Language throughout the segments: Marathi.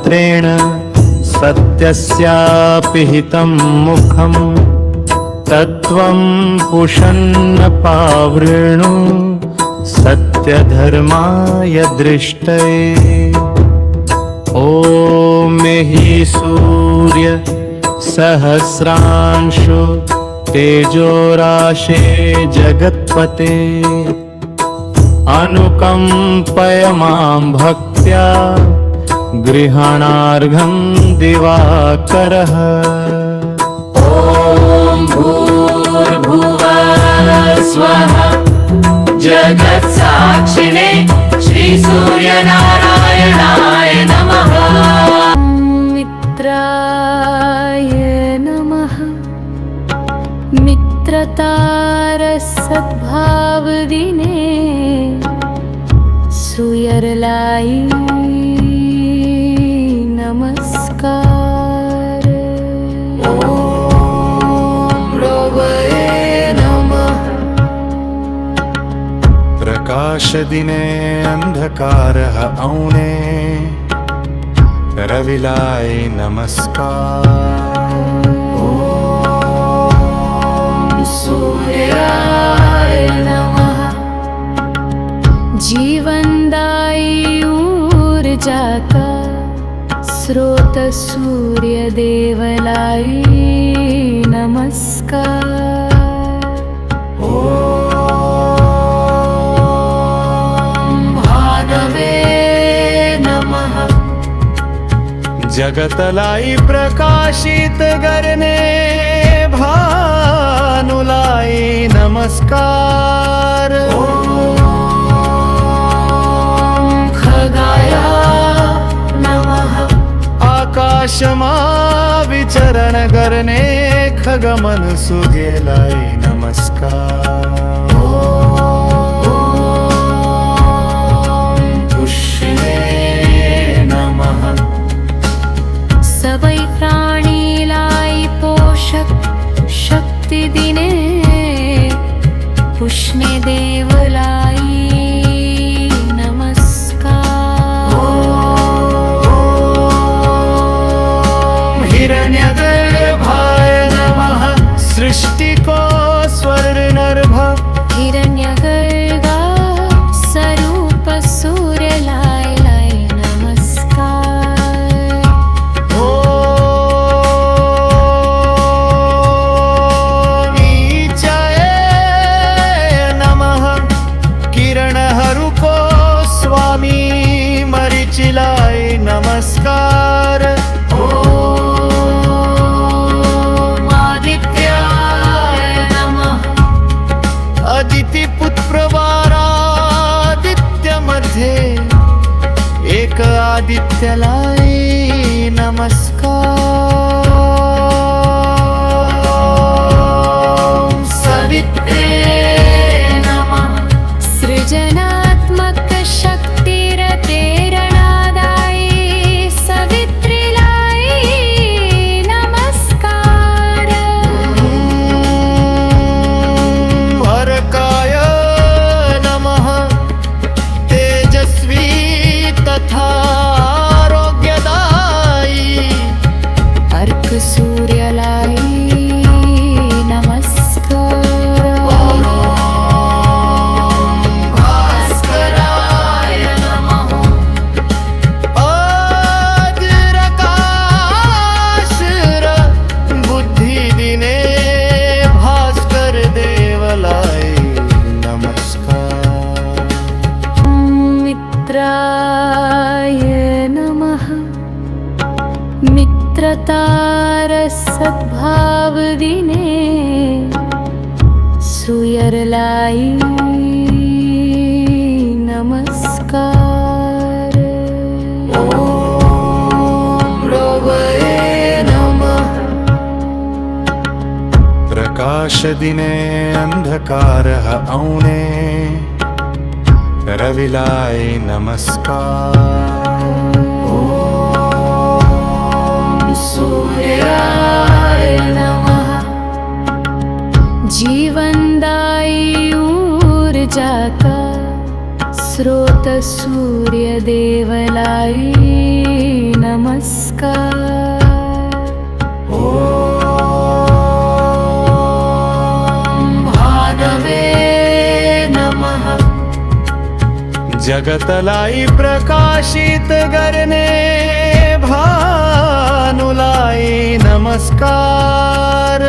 नेत्रेण सत्यस्यापि हितं मुखं तत्त्वं पुषन्न पावृणु सत्यधर्माय दृष्टये। ॐ हि सूर्य सहस्रांशु तेजोराशे जगत्पते अनुकम्पय मां भक्त्या गृहाणार्घं दिवाकरः। ॐ भूर्भुवः स्वः जगत्साक्षिणे श्रीसूर्यनारायणाय नमः। मित्राय नमः। मित्रतारसद्भावदिने सुयरलाई नमस्कार। ॐ रवये नमः। प्रकाश दिने अंधकारः औणे रविलाय नमस्कार। सूर्याय नमः। जीवनदायी ऊर्जा का स्रोत सूर्यदेवलाई नमस्कार। भानवे नमः। जगतलाई प्रकाशित करने भानुलाई नमस्कार। खगाय नमः। आकाशमा विचरण करने खगमन सुगेलाई नमस्कार। पुष्ये नमः। सवै प्राणीलाई पोषक शक्ति दिने पुष्णे देवलाई नमस्कार। हिरण्यगर्भाय नमः। सृष्टि को स्वर्णर्भ हिरण्यगर्भा स्वरूप सूर्यलाई नमस्कार। ॐ ईचाय नमः। किरणहरूको स्वामी मरीचिलाई नमस्कार। आदित्याय नमः। अदिति पुत्रवारादित्य मध्ये एक आदित्यलाई नमस्कार। सवित्रे नमः। सृजनात्मक शक्तिरतेरणादायी सवित्रीलाई नमस्कार। अर्काय नमः। तेजस्वी तथा आरोग्यदायी अर्क सूर्यलाई नमस्कार। भास्कराय नमः। आद्रकाशर बुद्धि दिने भास्कर देवलाई नमस्कार। मित्राय नमः। मित्रतारसद्भावदिने सुयरलाई नमस्कार। ॐ रवये नमः। प्रकाश दिने अंधकारः औणे रविलाय नमस्कार। सूर्याय नमः। जीवनदायी ऊर्जा का स्रोत सूर्यदेवलाई नमस्कार भानवे नमः जगतलाई प्रकाशित करणे भानुलाई नमस्कार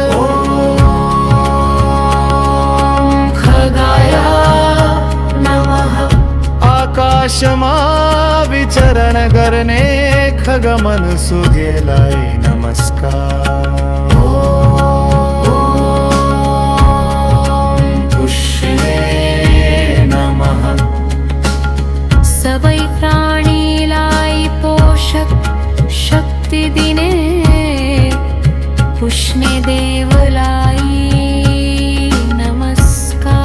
खगाय नमः आकाशमा विचरण करणे खगमन सुगेलाई नमस्कार पुष्ये नमः सबै प्राणीलाई पोषक शक्ति दिने पुष्णे देवलाई नमस्कार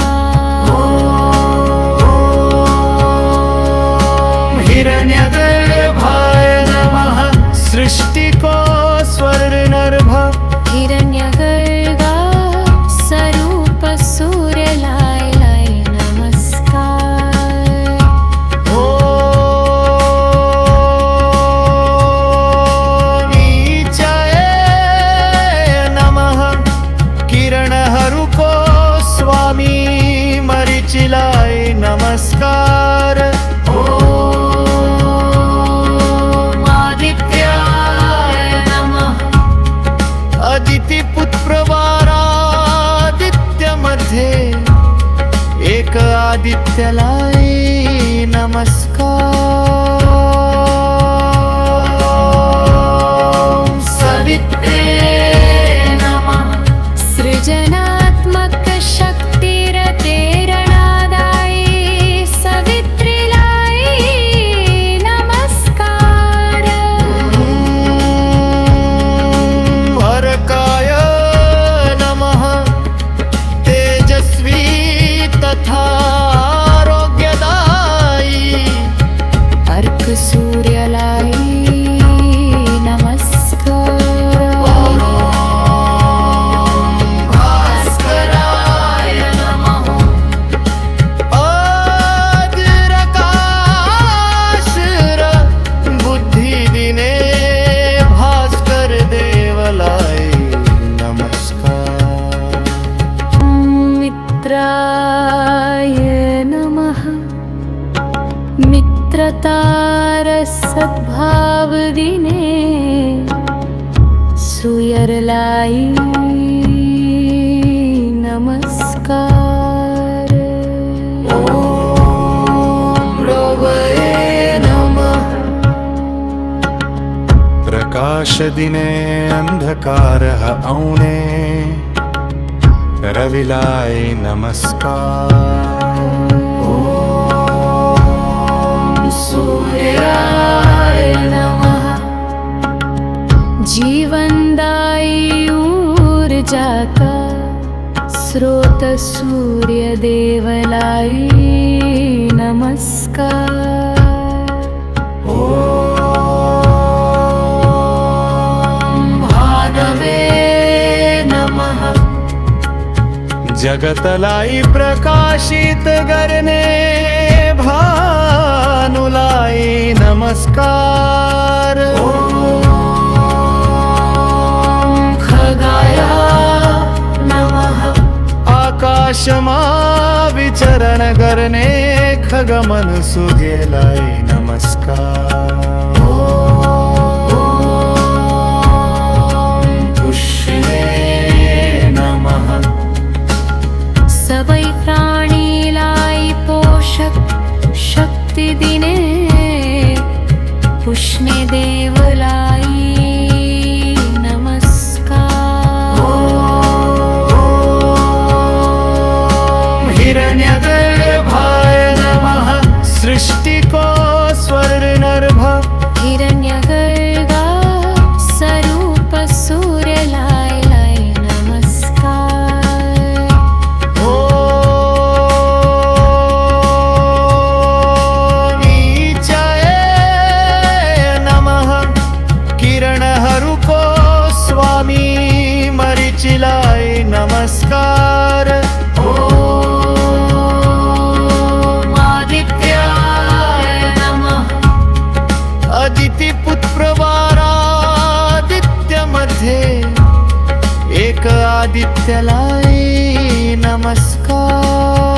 हिरण्यगर्भाय नमः सृष्टि को स्वर्णर्भ हिरण्यगर्गा स्वरूप सूर्यलाई नमस्कार ईचाय नमः किरणहरूको स्वामी मरीचिलाई नमस्कार आदित्याय नमः अदिति पुत्र वारादित्य मध्ये एक आदित्यलाई नमस्कार सवित्रे नमः सृजनात्मक शक्तिरतेरणादायी सवित्रीलाई नमस्कार अर्काय नमः तेजस्वी तथा आरोग्यदायी अर्क सूर्यलाई नमस्कार भास्कराय नमः आद्रकाशर बुद्धि दिने भास्कर देवलाई नमस्कार मित्राय नमः मित्रतार सद्भाव दिने सुयरलाई नमस्कार रवये नमः प्रकाश दिने अंधकारः औणे रविलाई नमस्कार सूर्याय नमः जीवनदायी ऊर्जा का स्रोत सूर्य देवलाई नमस्कार भानवे नमः जगतलाई प्रकाशित करणे भानुलाई नमस्कार खगाय नमः आकाशमा विचरण करणे खगमन सुगेलाई नमस्कार पुष्ये नमः सबै प्राणीलाई पोषक शक्ति दिने पुष्णे देवलाई नमस्कार हिरण्यगर्भाय नमः सृष्टि को स्वर्णर्भ हिरण्यगर्गा स्वरूप सूर्यलाई नमस्कार ईचाय नमः किरणहरूको स्वामी मरीचिलाई नमस्कार आदित्याय आदित्यलाय नमस्कार